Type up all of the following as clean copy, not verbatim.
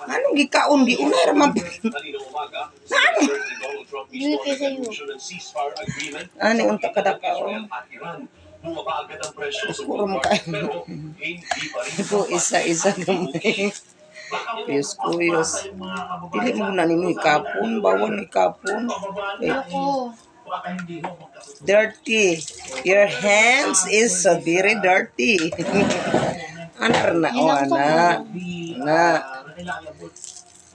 Anong gikaon di unay ra man. Dili kay sayo. Ani unta kadaka o. Siguro mo kayo. Ito isa-isa gamay. Kuyos. Dili mo na nimo ikapon, bawal ikapon. Ako. Dirty. Your hands is so very dirty. Ana na o ana. Na.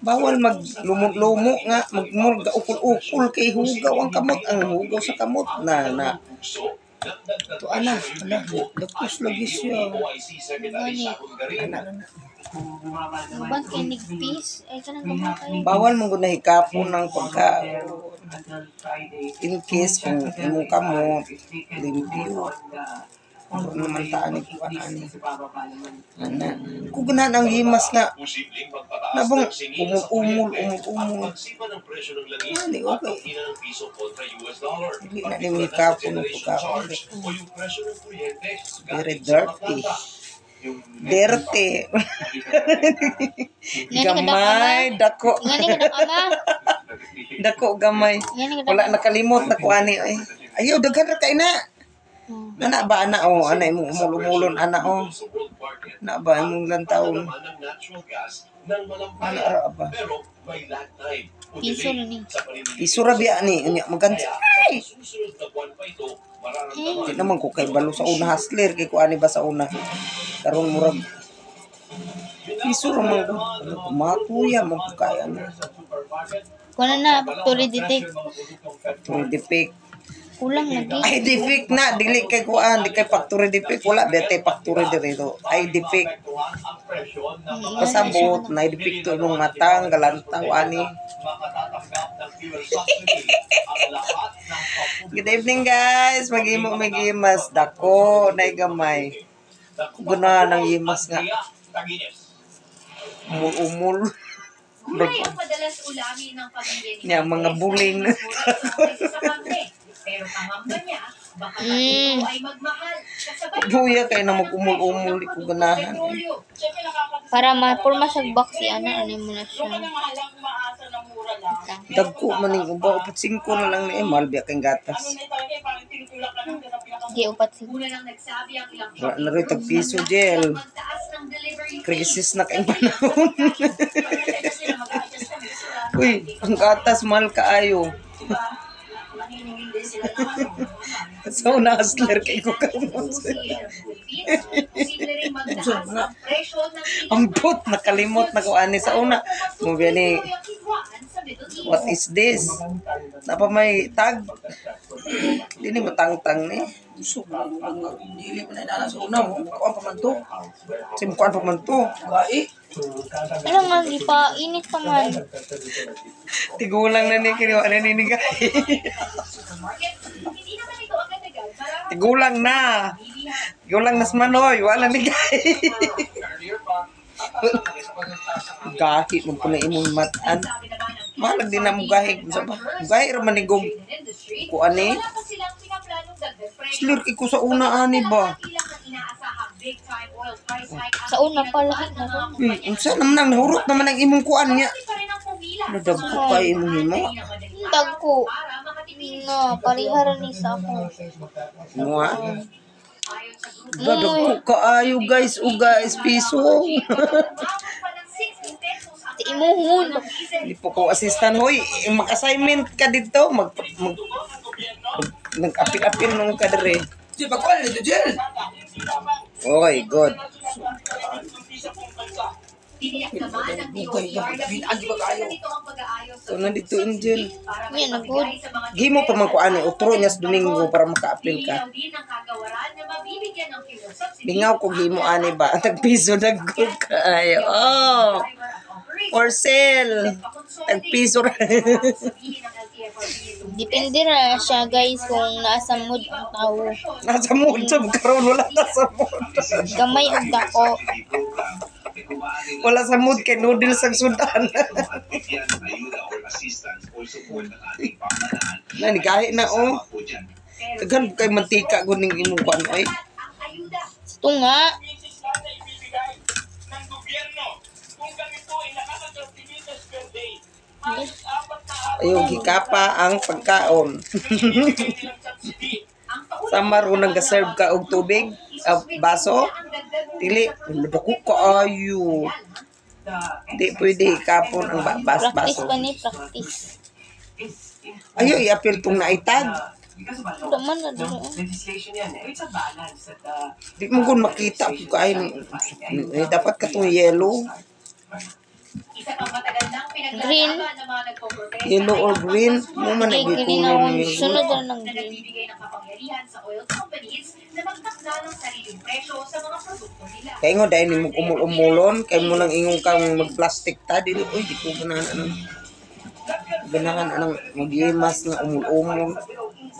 Bawal maglumot-lumot nga, magmurga ukol-ukol kay hugaw ang kamot, ang hugaw sa kamot na. Ito ana, dapos lagi siya. Ana. Uban kay nigpis ay kanang gamay kayo. Bawal mong guna hikapon ng pagkaon. In case kung imong kamot, limpyo. Ano naman taan ko ani. Ana. Kung ganahan ang himas nga. Nabong umul. Ani okay. Hindi na ni hikapon ng pagkaon. Very dirty. Gamay, dako. Ngani ka ama? Dako gamay. Wala nakalimot na kuani ay. Ayaw daghan ra kay na. Ana ba ana o ana imong umulon ana o. Na ba imong lantawon. Ana ra ba. Piso ni. Isura biya ni unya maganda. Di naman ko kay balo sa una hustler kay kuani ba sa una. Karon murag isura man ko matuya mo kaya na. Kuno na factory detect. Factory defect. Kulang lagi. Ay defect na dili kay kuan di kay factory defect wala bete factory dito. Ay defect. Pasabot na defect to imong matang galantaw ani. Good evening guys. Magimas dako na gamay. Guna nang yimas nga. Umul. Gulay ang madalas ulamin ng pamilya ni Nya mga buling. Pero pangamba niya, baka ito ay magmahal. Kasabay Buya kay na mag-umul-umul ko ganahan. Para mapurma sa box si ana ano mo na siya. Dagko maning uba upat 5 na lang ni Emal biya kay gatas. Di upat si. una lang nagsabi ang ilang Wala na rin tag-piso gel. magtaas ng delivery Krisis na kayong panahon. Uy, ang gatas mahal kaayo. So na hustler kay ko kamot. Ang bot nakalimot na ko ani sa una. Mo ni what is this? Napa may tag? Dili matangtang ni. So, dili man na sa una mo. Kuan pa man to. Simkuan pa man to. Gai. Ano nga di pa init pa man. Tigulang na ni kini ano ni gai. Tigulang na. Tigulang na smanoy, wala ni gai. Gahi mo pala imong matan. Malag din na mo gahi sa ba. Gahi ra man ni gog. Ko ani. Slir ko sa una ani ba. Sa una pa lahat na ron. Unsa naman nang nahurot naman ang imong kuan niya. Nadagko kay imong himo. Dagko. No, pariharan ni sa ako. Mua. Dadagko kaayo guys, o guys piso. Ti imuhon. Di po ko assistant hoy, mag-assignment ka dito, nag-apil-apil nung ka dire. Di ba ko dito gel? Oy, good. So nandito Angel. Yan na good. Gimo pa man ko ani utro niya sa Domingo para maka-apil ka. Bingaw ko gimo ani ba? Tagpiso dagko kaayo. Oh. For sale. Tagpiso ra. Depende ra siya guys kung nasa mood ang tao. Nasa mood sa karon wala na sa mood. Gamay og dako. Wala sa mood kay noodles ang sudan. Nani kahit na oh. Daghan kay mantika guning imong kuan ay. Ito nga. Ayaw gikapa ang pagkaon. Sama ro nag-serve ka og tubig, baso, dili dako kaayo. Di pwede kapon ang Practice baso. pa ni practice. Ayaw i-appeal tong naitag. Daman na dito. Di mo gun makita ko kain. Dapat ka tong yellow. Isa pang matagal nang Green. pinaglalaban ng mga nagko-corporate Yellow or green. Mo man Okay, green na nagikulo ako. ni Sunod na ng na green. nagbibigay ng kapangyarihan sa oil companies na magtakda ng sariling presyo sa mga produkto nila. Kaya nga dahil ni mo umul-umulon, kaya mo lang ingong kang mag-plastic ta, dili, uy, di ko ganahan anong, ganahan anong mag-imas nga umul-umol,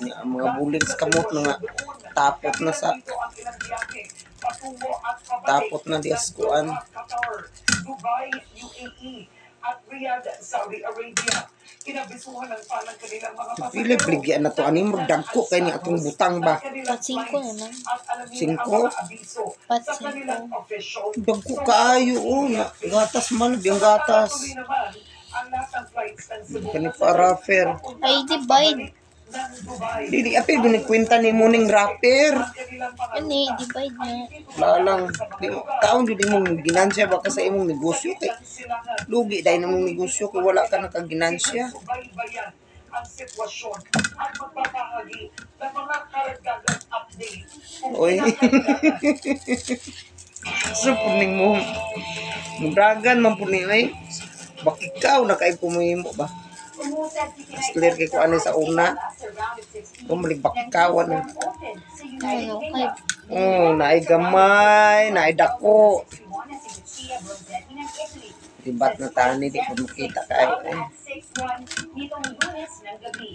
ang mga bulig sa kamot na nga, tapot na diaskuan. Dubai, UAE, at Riyadh, Saudi Arabia. Kinabisuhan ng palang kanilang mga Pili, bligyan na to, aning magdagko, kaya ni atong butang ba? Pat 5 naman. Singko? Pat 5. Dagko kaayo, oh, gatas man, biyang gatas. Kani para fair. Ay, divide. Dili, apil, binikwenta ni mo ning rapper. Ano eh, divide niya. Lalang, taon di mo ginansya baka sa imong negosyo kay lugi dahil na mong negosyo kay wala ka nakaginansya. Ang sitwasyon at magbabahagi ng mga karagdagang update. Oy. So puning mo. Mudagan man puni ay. Bakikaw na kay kumimo ba? Clear kay ko ani sa una. Bumalik bakikawan na. Ano, kay Oh, naay gamay, naay dako. Dibat na tani di ko makita kayo eh. 6-1 nitong Lunes ng gabi.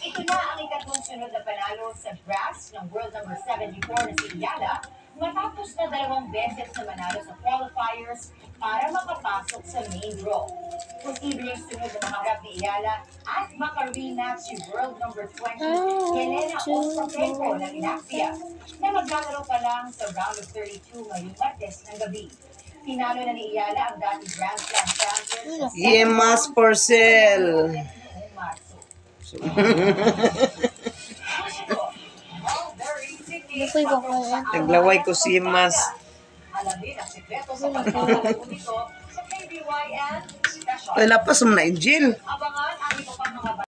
Ito na ang ikatlong sunod na panalo sa brass ng world number 74 na si Yala matapos na 2 beses na manalo sa qualifiers para makapasok sa main draw. Posibleng sunod na makaharap ni Yala at maka-rematch si world number 20 Helena Ostapenko ng Inaxia na maglalaro pa lang sa round of 32 ngayong Martes ng gabi. Tinalo na ni Iyala ang dating Grand Slam champion sa Yemas Porcel. noong Marso. ano po iba ko. Naglaway ko si Yemas. Alamin ang sekreto sa pagkakaroon nito sa KBYN Special. Ay lapas mo na Angel.